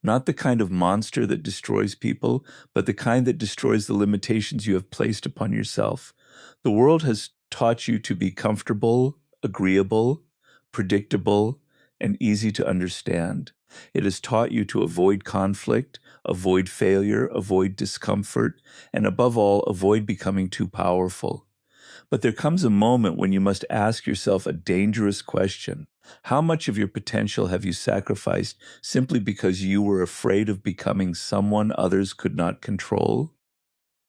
not the kind of monster that destroys people, but the kind that destroys the limitations you have placed upon yourself. The world has taught you to be comfortable, agreeable, predictable, and easy to understand. It has taught you to avoid conflict, avoid failure, avoid discomfort, and above all, avoid becoming too powerful. But there comes a moment when you must ask yourself a dangerous question. How much of your potential have you sacrificed simply because you were afraid of becoming someone others could not control?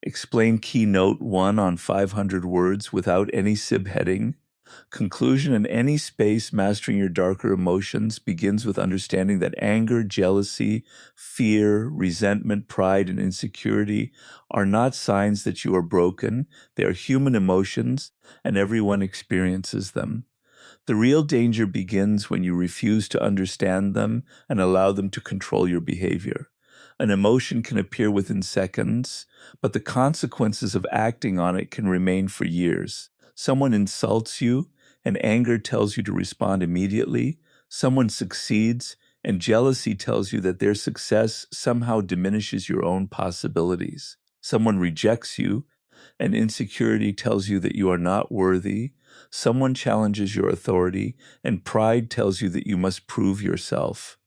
Explain keynote 1 on 500 words without any subheading. Conclusion: in any space, mastering your darker emotions begins with understanding that anger, jealousy, fear, resentment, pride, and insecurity are not signs that you are broken. They are human emotions, and everyone experiences them. The real danger begins when you refuse to understand them and allow them to control your behavior. An emotion can appear within seconds, but the consequences of acting on it can remain for years. Someone insults you, and anger tells you to respond immediately. Someone succeeds, and jealousy tells you that their success somehow diminishes your own possibilities. Someone rejects you, and insecurity tells you that you are not worthy. Someone challenges your authority, and pride tells you that you must prove yourself.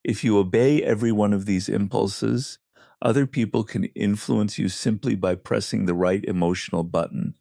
If you obey every one of these impulses, other people can influence you simply by pressing the right emotional button.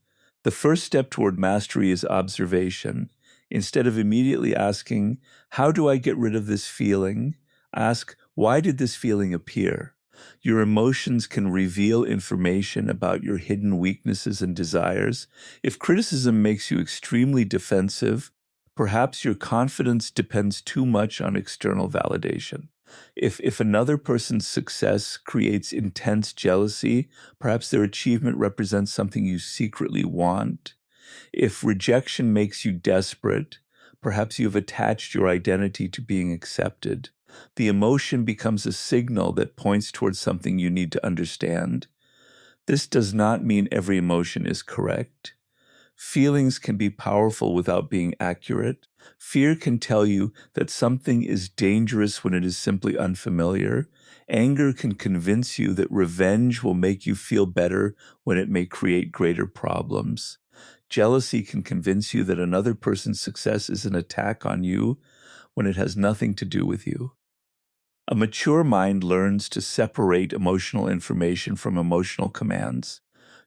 The first step toward mastery is observation. Instead of immediately asking, "How do I get rid of this feeling?" ask, "Why did this feeling appear?" Your emotions can reveal information about your hidden weaknesses and desires. If criticism makes you extremely defensive, perhaps your confidence depends too much on external validation. If another person's success creates intense jealousy, perhaps their achievement represents something you secretly want. If rejection makes you desperate, perhaps you have attached your identity to being accepted. The emotion becomes a signal that points towards something you need to understand. This does not mean every emotion is correct. Feelings can be powerful without being accurate. Fear can tell you that something is dangerous when it is simply unfamiliar. Anger can convince you that revenge will make you feel better when it may create greater problems. Jealousy can convince you that another person's success is an attack on you when it has nothing to do with you. A mature mind learns to separate emotional information from emotional commands.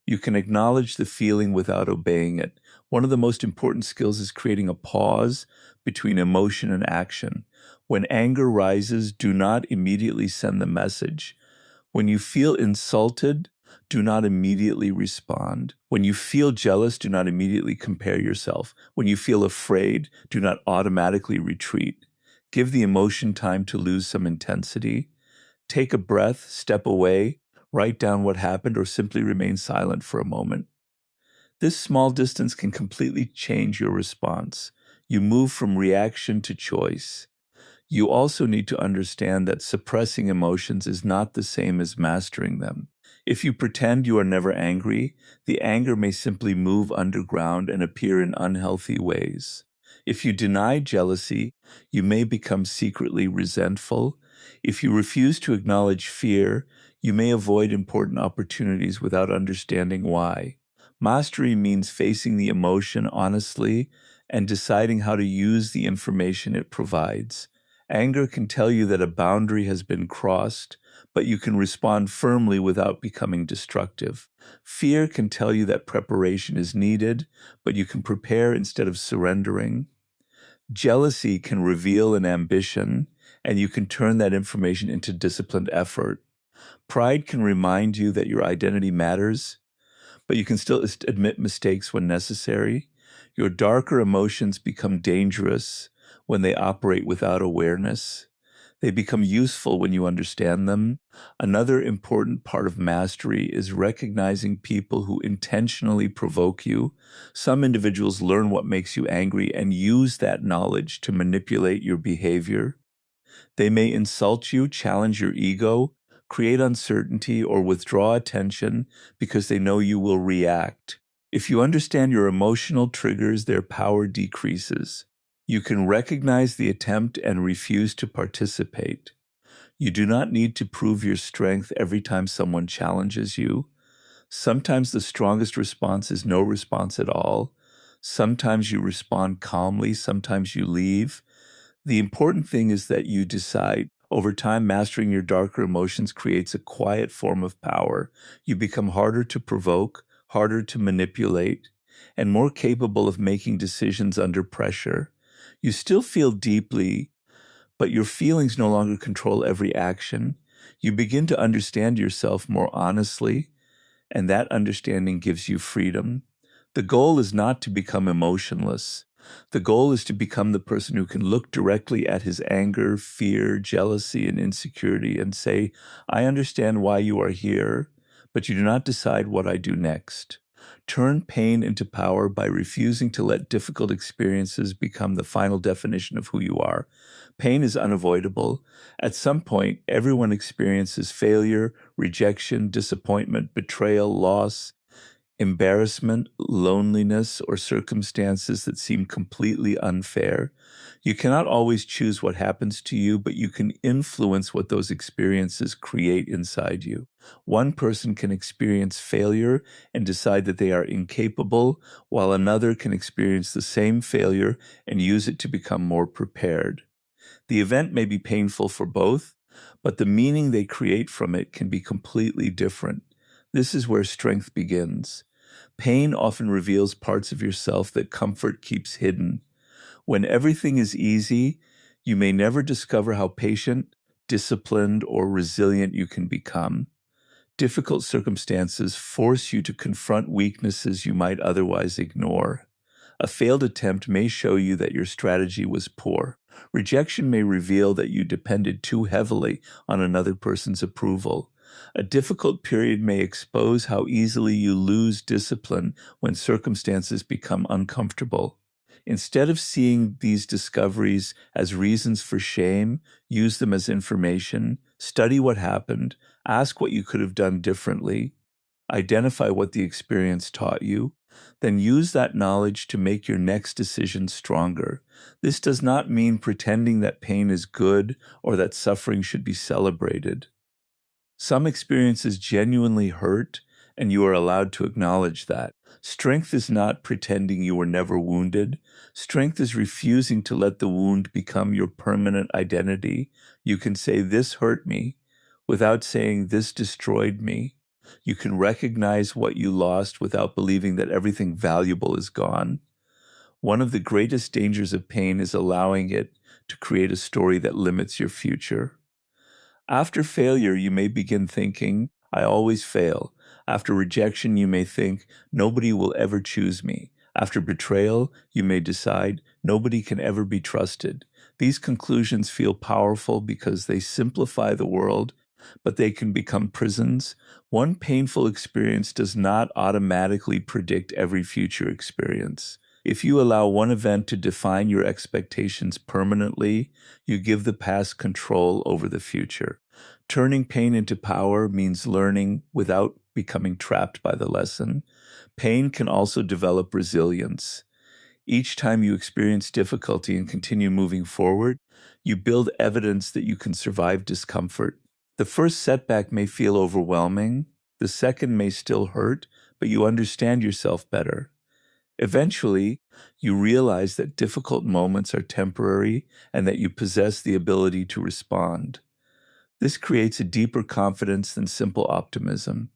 You can acknowledge the feeling without obeying it. One of the most important skills is creating a pause between emotion and action. When anger rises, do not immediately send the message. When you feel insulted, do not immediately respond. When you feel jealous, do not immediately compare yourself. When you feel afraid, do not automatically retreat. Give the emotion time to lose some intensity. Take a breath, step away, write down what happened, or simply remain silent for a moment. This small distance can completely change your response. You move from reaction to choice. You also need to understand that suppressing emotions is not the same as mastering them. If you pretend you are never angry, the anger may simply move underground and appear in unhealthy ways. If you deny jealousy, you may become secretly resentful. If you refuse to acknowledge fear, you may avoid important opportunities without understanding why. Mastery means facing the emotion honestly and deciding how to use the information it provides. Anger can tell you that a boundary has been crossed, but you can respond firmly without becoming destructive. Fear can tell you that preparation is needed, but you can prepare instead of surrendering. Jealousy can reveal an ambition, and you can turn that information into disciplined effort. Pride can remind you that your identity matters, but you can still admit mistakes when necessary. Your darker emotions become dangerous when they operate without awareness. They become useful when you understand them. Another important part of mastery is recognizing people who intentionally provoke you. Some individuals learn what makes you angry and use that knowledge to manipulate your behavior. They may insult you, challenge your ego, create uncertainty, or withdraw attention because they know you will react. If you understand your emotional triggers, their power decreases. You can recognize the attempt and refuse to participate. You do not need to prove your strength every time someone challenges you. Sometimes the strongest response is no response at all. Sometimes you respond calmly, sometimes you leave. The important thing is that you decide. Over time, mastering your darker emotions creates a quiet form of power. You become harder to provoke, harder to manipulate, and more capable of making decisions under pressure. You still feel deeply, but your feelings no longer control every action. You begin to understand yourself more honestly, and that understanding gives you freedom. The goal is not to become emotionless. The goal is to become the person who can look directly at his anger, fear, jealousy, and insecurity and say, I understand why you are here, but you do not decide what I do next. Turn pain into power by refusing to let difficult experiences become the final definition of who you are. Pain is unavoidable. At some point, everyone experiences failure, rejection, disappointment, betrayal, loss, embarrassment, loneliness, or circumstances that seem completely unfair. You cannot always choose what happens to you, but you can influence what those experiences create inside you. One person can experience failure and decide that they are incapable, while another can experience the same failure and use it to become more prepared. The event may be painful for both, but the meaning they create from it can be completely different. This is where strength begins. Pain often reveals parts of yourself that comfort keeps hidden. When everything is easy, you may never discover how patient, disciplined, or resilient you can become. Difficult circumstances force you to confront weaknesses you might otherwise ignore. A failed attempt may show you that your strategy was poor. Rejection may reveal that you depended too heavily on another person's approval. A difficult period may expose how easily you lose discipline when circumstances become uncomfortable. Instead of seeing these discoveries as reasons for shame, use them as information, study what happened, ask what you could have done differently, identify what the experience taught you, then use that knowledge to make your next decision stronger. This does not mean pretending that pain is good or that suffering should be celebrated. Some experiences genuinely hurt, and you are allowed to acknowledge that. Strength is not pretending you were never wounded. Strength is refusing to let the wound become your permanent identity. You can say, "This hurt me," without saying, "This destroyed me." You can recognize what you lost without believing that everything valuable is gone. One of the greatest dangers of pain is allowing it to create a story that limits your future. After failure, you may begin thinking, I always fail. After rejection, you may think, nobody will ever choose me. After betrayal, you may decide, nobody can ever be trusted. These conclusions feel powerful because they simplify the world, but they can become prisons. One painful experience does not automatically predict every future experience. If you allow one event to define your expectations permanently, you give the past control over the future. Turning pain into power means learning without becoming trapped by the lesson. Pain can also develop resilience. Each time you experience difficulty and continue moving forward, you build evidence that you can survive discomfort. The first setback may feel overwhelming, the second may still hurt, but you understand yourself better. Eventually, you realize that difficult moments are temporary and that you possess the ability to respond. This creates a deeper confidence than simple optimism.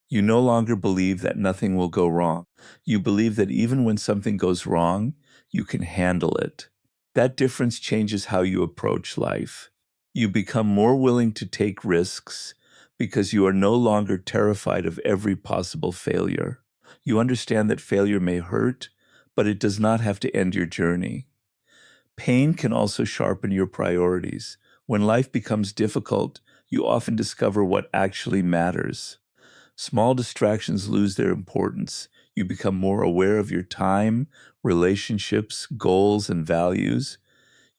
You no longer believe that nothing will go wrong. You believe that even when something goes wrong, you can handle it. That difference changes how you approach life. You become more willing to take risks because you are no longer terrified of every possible failure. You understand that failure may hurt, but it does not have to end your journey. Pain can also sharpen your priorities. When life becomes difficult, you often discover what actually matters. Small distractions lose their importance. You become more aware of your time, relationships, goals, and values.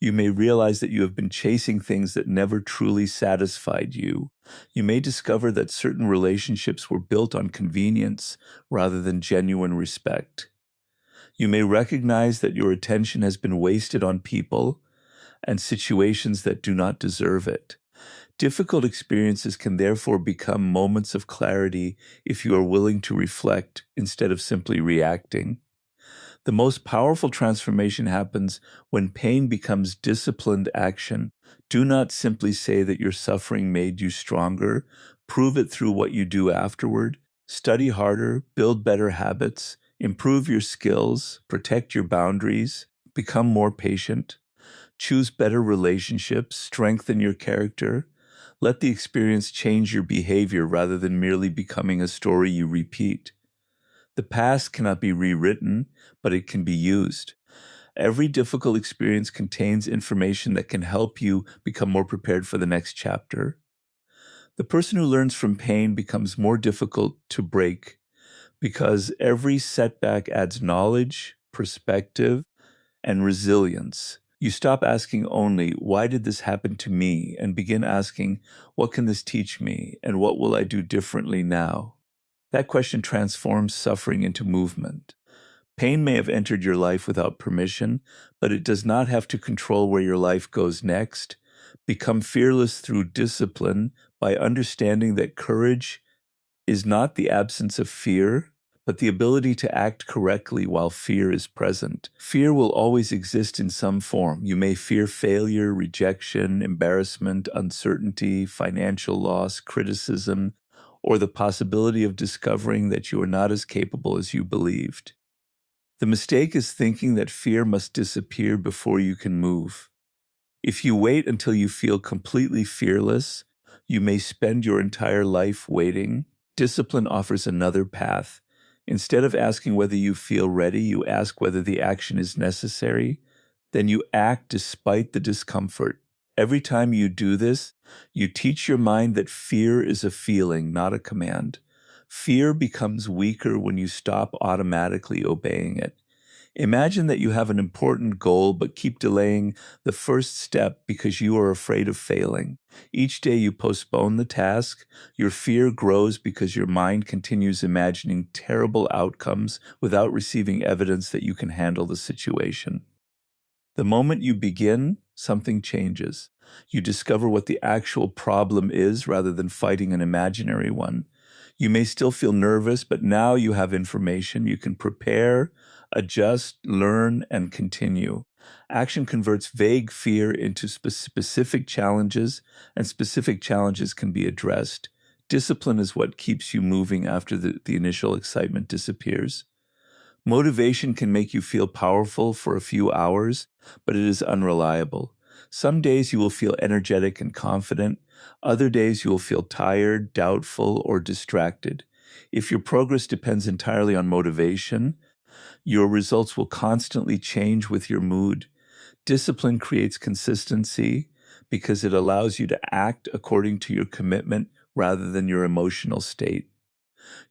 You may realize that you have been chasing things that never truly satisfied you. You may discover that certain relationships were built on convenience rather than genuine respect. You may recognize that your attention has been wasted on people and situations that do not deserve it. Difficult experiences can therefore become moments of clarity if you are willing to reflect instead of simply reacting. The most powerful transformation happens when pain becomes disciplined action. Do not simply say that your suffering made you stronger. Prove it through what you do afterward. Study harder, build better habits, improve your skills, protect your boundaries, become more patient, choose better relationships, strengthen your character. Let the experience change your behavior rather than merely becoming a story you repeat. The past cannot be rewritten, but it can be used. Every difficult experience contains information that can help you become more prepared for the next chapter. The person who learns from pain becomes more difficult to break because every setback adds knowledge, perspective, and resilience. You stop asking only, why did this happen to me? And begin asking, what can this teach me? And what will I do differently now? That question transforms suffering into movement. Pain may have entered your life without permission, but it does not have to control where your life goes next. Become fearless through discipline by understanding that courage is not the absence of fear, but the ability to act correctly while fear is present. Fear will always exist in some form. You may fear failure, rejection, embarrassment, uncertainty, financial loss, criticism, or the possibility of discovering that you are not as capable as you believed. The mistake is thinking that fear must disappear before you can move. If you wait until you feel completely fearless, you may spend your entire life waiting. Discipline offers another path. Instead of asking whether you feel ready, you ask whether the action is necessary. Then you act despite the discomfort. Every time you do this, you teach your mind that fear is a feeling, not a command. Fear becomes weaker when you stop automatically obeying it. Imagine that you have an important goal but keep delaying the first step because you are afraid of failing. Each day you postpone the task, your fear grows because your mind continues imagining terrible outcomes without receiving evidence that you can handle the situation. The moment you begin, something changes. You discover what the actual problem is rather than fighting an imaginary one. You may still feel nervous, but now you have information. You can prepare, adjust, learn, and continue. Action converts vague fear into specific challenges, and specific challenges can be addressed. Discipline is what keeps you moving after the initial excitement disappears. Motivation can make you feel powerful for a few hours, but it is unreliable. Some days you will feel energetic and confident. Other days you will feel tired, doubtful, or distracted. If your progress depends entirely on motivation, your results will constantly change with your mood. Discipline creates consistency because it allows you to act according to your commitment rather than your emotional state.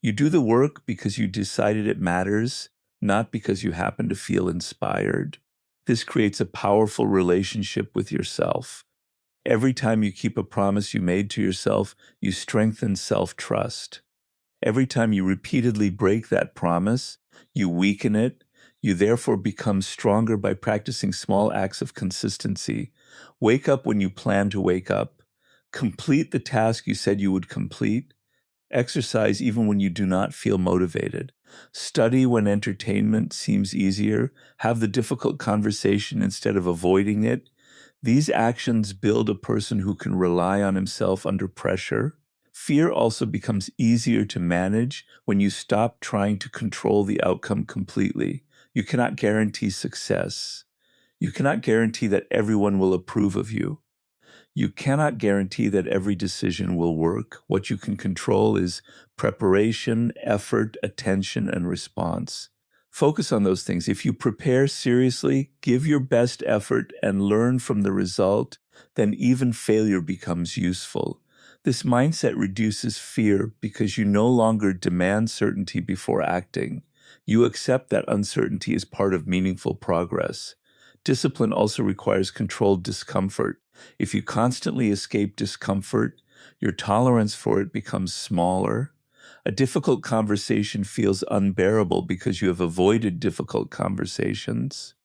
You do the work because you decided it matters, not because you happen to feel inspired. This creates a powerful relationship with yourself. Every time you keep a promise you made to yourself, you strengthen self-trust. Every time you repeatedly break that promise, you weaken it. You therefore become stronger by practicing small acts of consistency. Wake up when you plan to wake up. Complete the task you said you would complete. Exercise even when you do not feel motivated. Study when entertainment seems easier. Have the difficult conversation instead of avoiding it. These actions build a person who can rely on himself under pressure. Fear also becomes easier to manage when you stop trying to control the outcome completely. You cannot guarantee success. You cannot guarantee that everyone will approve of you. You cannot guarantee that every decision will work. What you can control is preparation, effort, attention, and response. Focus on those things. If you prepare seriously, give your best effort, and learn from the result, then even failure becomes useful. This mindset reduces fear because you no longer demand certainty before acting. You accept that uncertainty is part of meaningful progress. Discipline also requires controlled discomfort. If you constantly escape discomfort, your tolerance for it becomes smaller. A difficult conversation feels unbearable because you have avoided difficult conversations.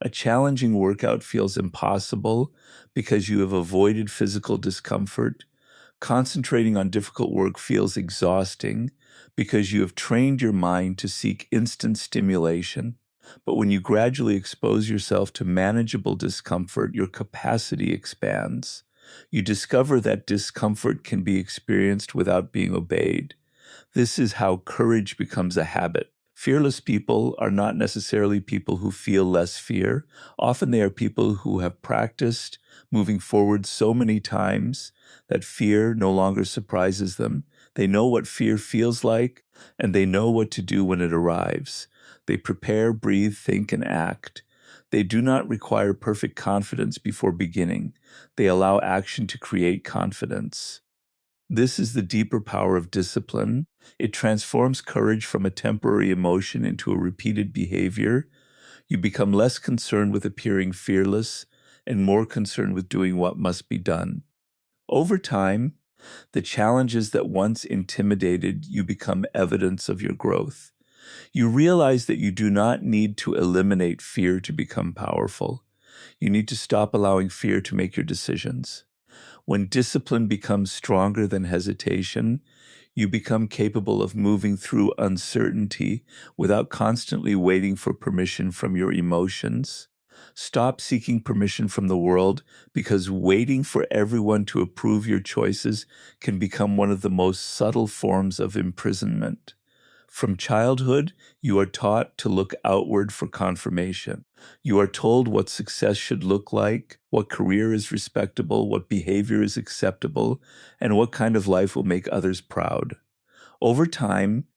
A challenging workout feels impossible because you have avoided physical discomfort. Concentrating on difficult work feels exhausting because you have trained your mind to seek instant stimulation. But when you gradually expose yourself to manageable discomfort, your capacity expands. You discover that discomfort can be experienced without being obeyed. This is how courage becomes a habit. Fearless people are not necessarily people who feel less fear. Often they are people who have practiced moving forward so many times that fear no longer surprises them. They know what fear feels like, and they know what to do when it arrives. They prepare, breathe, think, and act. They do not require perfect confidence before beginning. They allow action to create confidence. This is the deeper power of discipline. It transforms courage from a temporary emotion into a repeated behavior. You become less concerned with appearing fearless and more concerned with doing what must be done. Over time, the challenges that once intimidated you become evidence of your growth. You realize that you do not need to eliminate fear to become powerful. You need to stop allowing fear to make your decisions. When discipline becomes stronger than hesitation, you become capable of moving through uncertainty without constantly waiting for permission from your emotions. Stop seeking permission from the world because waiting for everyone to approve your choices can become one of the most subtle forms of imprisonment. From childhood, you are taught to look outward for confirmation. You are told what success should look like, what career is respectable, what behavior is acceptable, and what kind of life will make others proud. Over time,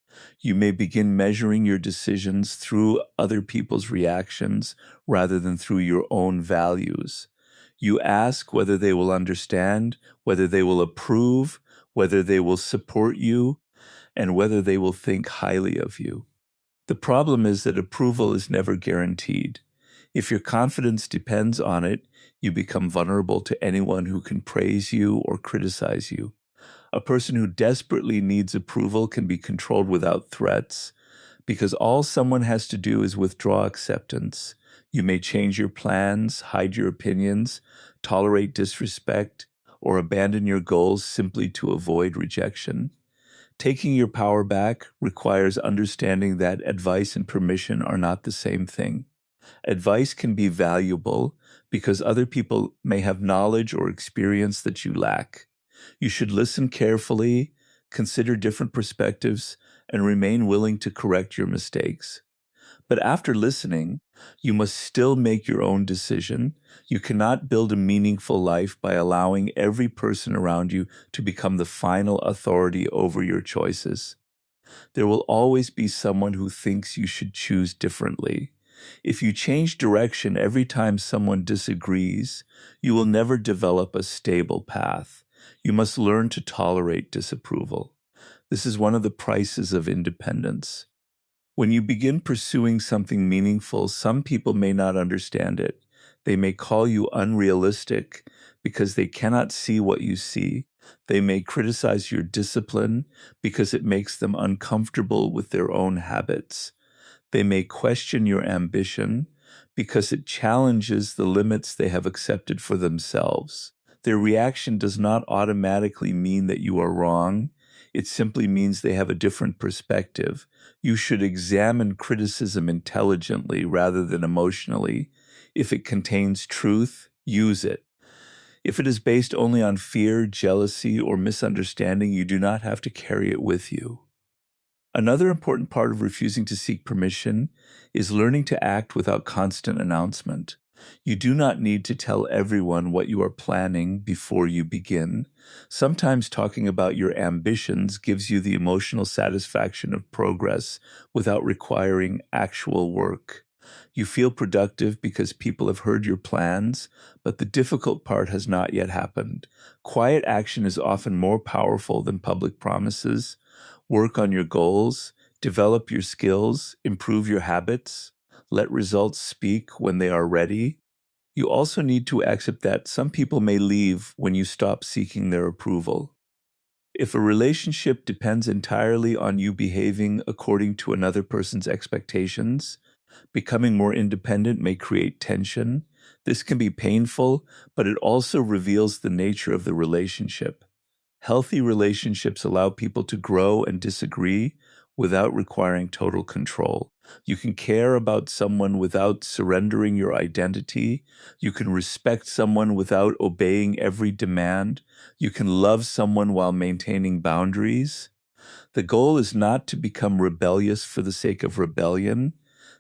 you may begin measuring your decisions through other people's reactions rather than through your own values. You ask whether they will understand, whether they will approve, whether they will support you, and whether they will think highly of you. The problem is that approval is never guaranteed. If your confidence depends on it, you become vulnerable to anyone who can praise you or criticize you. A person who desperately needs approval can be controlled without threats, because all someone has to do is withdraw acceptance. You may change your plans, hide your opinions, tolerate disrespect, or abandon your goals simply to avoid rejection. Taking your power back requires understanding that advice and permission are not the same thing. Advice can be valuable because other people may have knowledge or experience that you lack. You should listen carefully, consider different perspectives, and remain willing to correct your mistakes. But after listening, you must still make your own decision. You cannot build a meaningful life by allowing every person around you to become the final authority over your choices. There will always be someone who thinks you should choose differently. If you change direction every time someone disagrees, you will never develop a stable path. You must learn to tolerate disapproval. This is one of the prices of independence. When you begin pursuing something meaningful, some people may not understand it. They may call you unrealistic because they cannot see what you see. They may criticize your discipline because it makes them uncomfortable with their own habits. They may question your ambition because it challenges the limits they have accepted for themselves. Their reaction does not automatically mean that you are wrong. It simply means they have a different perspective. You should examine criticism intelligently rather than emotionally. If it contains truth, use it. If it is based only on fear, jealousy, or misunderstanding, you do not have to carry it with you. Another important part of refusing to seek permission is learning to act without constant announcement. You do not need to tell everyone what you are planning before you begin. Sometimes talking about your ambitions gives you the emotional satisfaction of progress without requiring actual work. You feel productive because people have heard your plans, but the difficult part has not yet happened. Quiet action is often more powerful than public promises. Work on your goals, develop your skills, improve your habits, let results speak when they are ready. You also need to accept that some people may leave when you stop seeking their approval. If a relationship depends entirely on you behaving according to another person's expectations, Becoming more independent may create tension. This can be painful, but it also reveals the nature of the relationship. Healthy relationships allow people to grow and disagree without requiring total control. You can care about someone without surrendering your identity. You can respect someone without obeying every demand. You can love someone while maintaining boundaries. The goal is not to become rebellious for the sake of rebellion.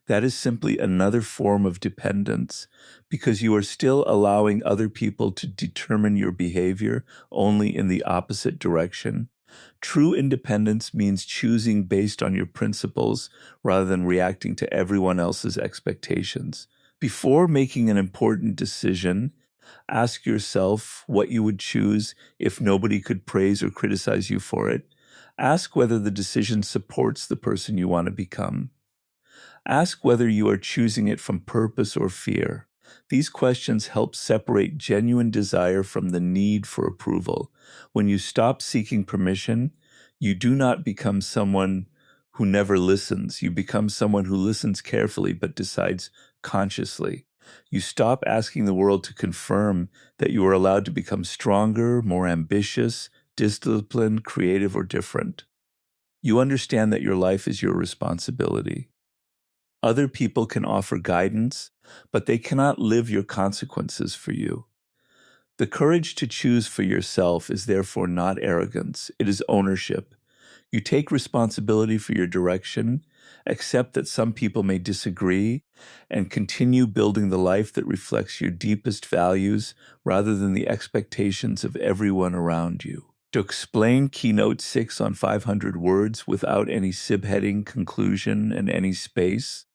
That is simply another form of dependence, because you are still allowing other people to determine your behavior only in the opposite direction. True independence means choosing based on your principles rather than reacting to everyone else's expectations. Before making an important decision, ask yourself what you would choose if nobody could praise or criticize you for it. Ask whether the decision supports the person you want to become. Ask whether you are choosing it from purpose or fear. These questions help separate genuine desire from the need for approval. When you stop seeking permission, you do not become someone who never listens. You become someone who listens carefully but decides consciously. You stop asking the world to confirm that you are allowed to become stronger, more ambitious, disciplined, creative, or different. You understand that your life is your responsibility. Other people can offer guidance, but they cannot live your consequences for you. The courage to choose for yourself is therefore not arrogance, it is ownership. You take responsibility for your direction, accept that some people may disagree, and continue building the life that reflects your deepest values rather than the expectations of everyone around you. To explain Keynote 6 on 500 words without any subheading, conclusion, and any space,